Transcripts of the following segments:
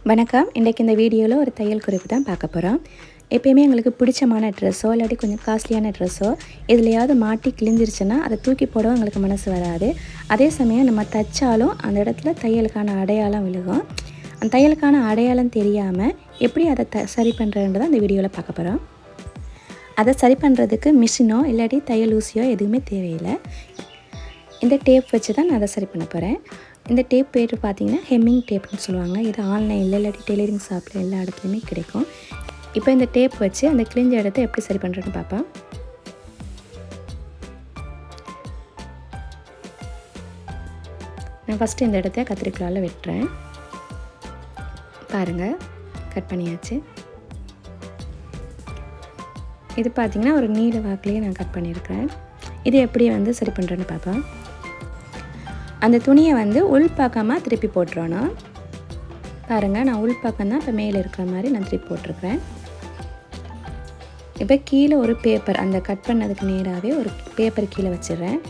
வணக்கம். இன்றைக்கு இந்த வீடியோவில் ஒரு தையல் குறிப்பு தான் பார்க்க போகிறோம். எப்பயுமே எங்களுக்கு பிடிச்சமான ட்ரெஸ்ஸோ இல்லாட்டி கொஞ்சம் காஸ்ட்லியான ட்ரெஸ்ஸோ எதுலையாவது மாட்டி கிழிஞ்சிருச்சுன்னா அதை தூக்கி போடவும் எங்களுக்கு மனசு வராது. அதே சமயம் நம்ம தைச்சாலும் அந்த இடத்துல தையலுக்கான அடையாளம் விழுகும். அந்த தையலுக்கான அடையாளம் தெரியாமல் எப்படி அதை சரி பண்ணுறதுன்றதை இந்த வீடியோவில் பார்க்க போகிறோம். அதை சரி பண்ணுறதுக்கு மிஷினோ இல்லாட்டி தையல் ஊசியோ எதுவுமே தேவையில்லை. இந்த டேப் வச்சு தான் நான் அதை சரி பண்ண போகிறேன். இந்த டேப் பேர் பார்த்திங்கன்னா ஹெம்மிங் டேப்னு சொல்லுவாங்க. இது ஆன்லைனில் இல்லாட்டி டெய்லரிங் ஷாப்பில் எல்லா இடத்துலையுமே கிடைக்கும். இப்போ இந்த டேப் வச்சு அந்த கிழிஞ்ச இடத்த எப்படி சரி பண்ணுறேன்னு பார்ப்போம். நான் ஃபஸ்ட்டு இந்த இடத்த கத்திரிக்கோலால் வெட்டுறேன். பாருங்கள், கட் பண்ணியாச்சு. இது பார்த்திங்கன்னா ஒரு நீல வாக்கிலேயே நான் கட் பண்ணியிருக்கிறேன். இது எப்படி சரி பண்ணுறேன்னு பார்ப்போம். அந்த துணியை உள் பக்கமாக திருப்பி போட்டுறணும். பாருங்கள், நான் உள் பக்கம் தான் இப்போ மேலே இருக்கிற மாதிரி நான் திருப்பி போட்டிருக்கிறேன். இப்போ கீழே ஒரு பேப்பர், அந்த கட் பண்ணதுக்கு நேராகவே ஒரு பேப்பர் கீழே வச்சிடுறேன்.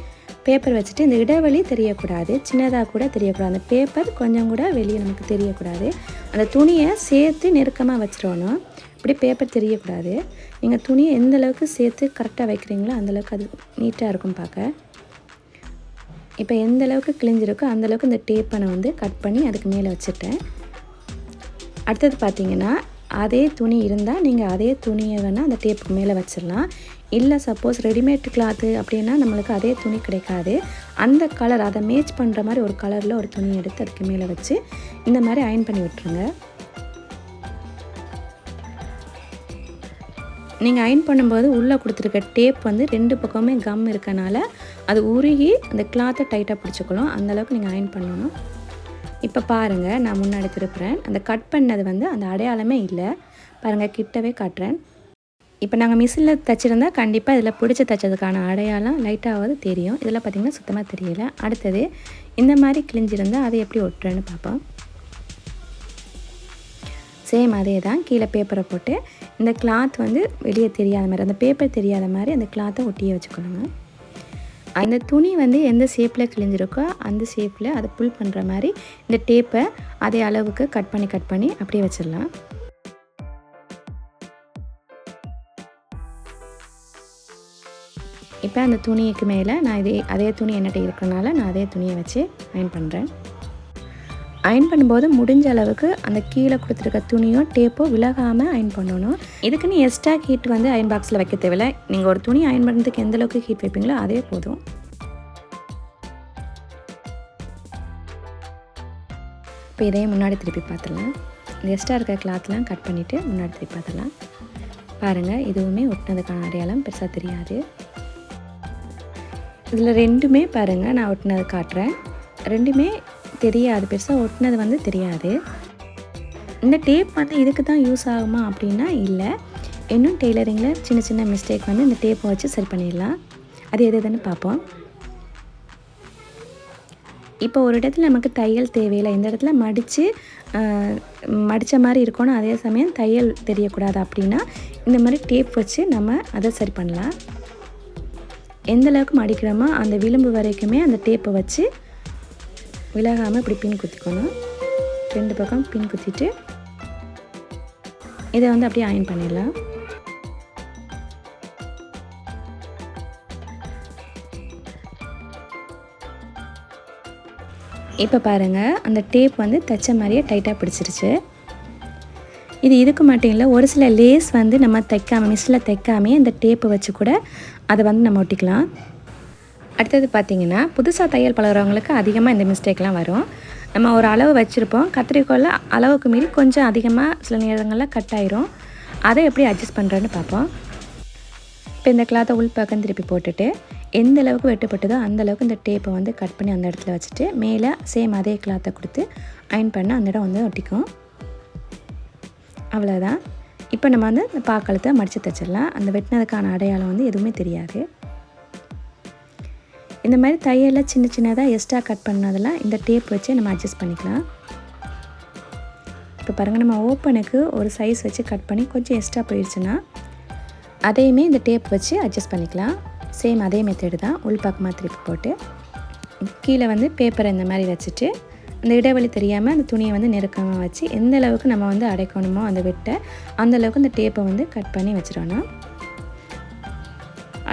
பேப்பர் வச்சுட்டு இந்த இடைவெளி தெரியக்கூடாது, சின்னதாக கூட தெரியக்கூடாது. அந்த பேப்பர் கொஞ்சம் கூட வெளியே நமக்கு தெரியக்கூடாது. அந்த துணியை சேர்த்து நெருக்கமாக வச்சிடணும். இப்படி பேப்பர் தெரியக்கூடாது. நீங்கள் துணியை எந்த அளவுக்கு சேர்த்து கரெக்டாக வைக்கிறீங்களோ அந்தளவுக்கு அது நீட்டாக இருக்கும் பார்க்க. இப்போ எந்த அளவுக்கு கிழிஞ்சிருக்கோ அந்தளவுக்கு இந்த டேப்பை நான் கட் பண்ணி அதுக்கு மேலே வச்சுட்டேன். அடுத்தது பார்த்திங்கன்னா, அதே துணி இருந்தால் நீங்கள் அதே துணியை வேணால் அந்த டேப்புக்கு மேலே வச்சிடலாம். இல்லை சப்போஸ் ரெடிமேட் கிளாத்து அப்படின்னா நம்மளுக்கு அதே துணி கிடைக்காது. அந்த கலர் அதை மேட்ச் பண்ணுற மாதிரி ஒரு கலரில் ஒரு துணி எடுத்து அதுக்கு மேலே வச்சு இந்த மாதிரி அயர்ன் பண்ணி விட்டுருங்க. நீங்கள் அயர்ன் பண்ணும்போது உள்ளே கொடுத்துருக்க டேப் 2 பக்கமே கம் இருக்கனால அது உருகி அந்த கிளாத்தை டைட்டாக பிடிச்சிக்கலாம். அந்தளவுக்கு நீங்கள் அயர்ன் பண்ணணும். இப்போ பாருங்கள், நான் முன்னாடி திருப்புறேன். அந்த கட் பண்ணது அந்த அடையாளமே இல்லை. பாருங்கள், கிட்டவே காட்டுறேன். இப்போ நாங்கள் மிஷினில் தைச்சிருந்தால் கண்டிப்பாக இதில் பிடிச்சி தைச்சதுக்கான அடையாளம் லைட்டாவது தெரியும். இதில் பார்த்திங்கன்னா சுத்தமாக தெரியல. அடுத்தது இந்த மாதிரி கிழிஞ்சிருந்தால் அதை எப்படி ஒட்டுறேன்னு பார்ப்போம். சேம் அதே தான். கீழே பேப்பரை போட்டு இந்த கிளாத் வெளியே தெரியாத மாதிரி, அந்த பேப்பர் தெரியாத மாதிரி அந்த கிளாத்தை ஒட்டியே வச்சுக்கணுங்க. அந்த துணி எந்த ஷேப்பில் கிழிஞ்சிருக்கோ அந்த ஷேப்பில் அதை புல் பண்ணுற மாதிரி இந்த டேப்பை அதே அளவுக்கு கட் பண்ணி அப்படியே வச்சிடலாம். இப்போ அந்த துணிக்கு மேலே நான் அதே துணி என்னட்ட இருக்கிறனால நான் அதே துணியை வச்சு அயர்ன் பண்ணுறேன். அயர்ன் பண்ணும்போது முடிஞ்ச அளவுக்கு அந்த கீழே கொடுத்துருக்க துணியோ டேப்போ விலகாமல் அயர்ன் பண்ணணும். இதுக்குன்னு எக்ஸ்ட்ரா ஹீட் அயர்ன் பாக்ஸில் வைக்க தேவையில்லை. நீங்கள் ஒரு துணி அயர்ன் பண்ணுறதுக்கு எந்த அளவுக்கு ஹீட் வைப்பீங்களோ அதே போதும். இப்போ இதையும் முன்னாடி திருப்பி பார்த்துடலாம். இந்த எக்ஸ்ட்ரா இருக்க கிளாத்லாம் கட் பண்ணிவிட்டு முன்னாடி திருப்பி பார்த்துடலாம். பாருங்கள், இதுவுமே ஒட்டினதுக்கான அடையாளம் பெருசாக தெரியாது. இதில் ரெண்டுமே பாருங்கள், நான் ஒட்டினது காட்டுறேன். ரெண்டுமே தெரியாது, பெருசாக ஒட்டினது தெரியாது. இந்த டேப் இதுக்கு தான் யூஸ் ஆகுமா அப்படின்னா இல்லை. இன்னும் டெய்லரிங்கில் சின்ன சின்ன மிஸ்டேக் இந்த டேப்பை வச்சு சரி பண்ணிடலாம். அது எதுன்னு பார்ப்போம். இப்போ ஒரு இடத்துல நமக்கு தையல் தேவையில்லை, இந்த இடத்துல மடித்த மாதிரி இருக்கணும், அதே சமயம் தையல் தெரியக்கூடாது அப்படின்னா இந்த மாதிரி டேப் வச்சு நம்ம அதை சரி பண்ணலாம். எந்த அளவுக்கு மடிக்கிறோமோ அந்த விளிம்பு வரைக்குமே அந்த டேப்பை வச்சு விலகாமல் இப்படி பின் குத்திக்கணும். 2 பக்கம் பின் குத்திட்டு இதை அப்படியே அயர்ன் பண்ணிடலாம். இப்போ பாருங்கள், அந்த டேப் தைச்ச மாதிரியே டைட்டாக பிடிச்சிருச்சு. இதுக்கு மட்டும் இல்லை, ஒரு சில லேஸ் நம்ம மிஷினில் தைக்காமே இந்த டேப்பை வச்சு கூட அதை நம்ம ஒட்டிக்கலாம். அடுத்தது பார்த்திங்கன்னா, புதுசாக தையல் பழகிறவங்களுக்கு அதிகமாக இந்த மிஸ்டேக்லாம் வரும். நம்ம ஒரு அளவு வச்சுருப்போம், கத்திரிக்கோலில் அளவுக்கு மீறி கொஞ்சம் அதிகமாக சில நேரங்களில் கட் ஆயிரும். அதை எப்படி அட்ஜஸ்ட் பண்ணுறேன்னு பார்ப்போம். இப்போ இந்த கிளாத்தை உள் பக்கம் திருப்பி போட்டுட்டு எந்த அளவுக்கு வெட்டுப்பட்டதோ அந்தளவுக்கு இந்த டேப்பை கட் பண்ணி அந்த இடத்துல வச்சுட்டு மேலே சேம் அதே கிளாத்தை கொடுத்து அயர்ன் பண்ண அந்த இடம் ஒட்டிக்கும். அவ்வளோதான். இப்போ நம்ம இந்த பாக்கழுத்தை மடித்து தைச்சிடலாம். அந்த வெட்டினதுக்கான அடையாளம் எதுவுமே தெரியாது. இந்த மாதிரி தையலில் சின்ன சின்னதாக எக்ஸ்ட்ரா கட் பண்ணதெல்லாம் இந்த டேப் வச்சு நம்ம அட்ஜஸ்ட் பண்ணிக்கலாம். இப்போ பாருங்கள், நம்ம ஓப்பனுக்கு ஒரு சைஸ் வச்சு கட் பண்ணி கொஞ்சம் எக்ஸ்ட்ரா போயிடுச்சுன்னா அதையுமே இந்த டேப் வச்சு அட்ஜஸ்ட் பண்ணிக்கலாம். சேம் அதே மெத்தடு தான். உள் பக்கமாக திருப்பி போட்டு கீழே பேப்பரை இந்த மாதிரி வச்சுட்டு அந்த இடைவெளி தெரியாமல் அந்த துணியை வந்து நெருக்கமாக வச்சு எந்த அளவுக்கு நம்ம வந்து அடைக்கணுமோ அந்த வெட்டை அந்தளவுக்கு அந்த டேப்பை வந்து கட் பண்ணி வச்சிடணும்.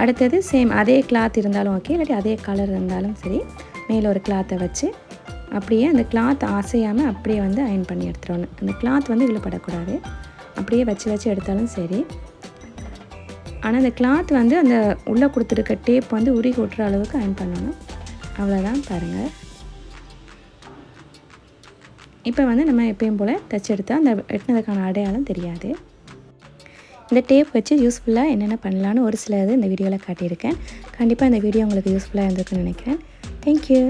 அடுத்தது சேம் அதே கிளாத் இருந்தாலும் ஓகே, இல்லாட்டி அதே கலர் இருந்தாலும் சரி, மேலே ஒரு கிளாத்தை வச்சு அப்படியே அந்த கிளாத் அசையாமல் அப்படியே வந்து அயன் பண்ணி எடுத்துடணும். அந்த கிளாத் வந்து இழுபடக்கூடாது, அப்படியே வச்சு வச்சு எடுத்தாலும் சரி. ஆனால் அந்த கிளாத் வந்து அந்த உள்ளே கொடுத்துருக்க டேப் வந்து உருகி விட்டுற அளவுக்கு அயன் பண்ணணும். அவ்வளோதான், பாருங்கள். இப்போ வந்து நம்ம எப்பயும் போல் தச்சு எடுத்தால் அந்த வெட்டினதுக்கான அடையாளம் தெரியாது. இந்த டேப் வச்சு யூஸ்ஃபுல்லாக என்னென்ன பண்ணலான்னு ஒரு சில இது இந்த வீடியோவில் காட்டியிருக்கேன். கண்டிப்பாக இந்த வீடியோ உங்களுக்கு யூஸ்ஃபுல்லாக இருந்திருக்குன்னு நினைக்கிறேன். தேங்க்யூ.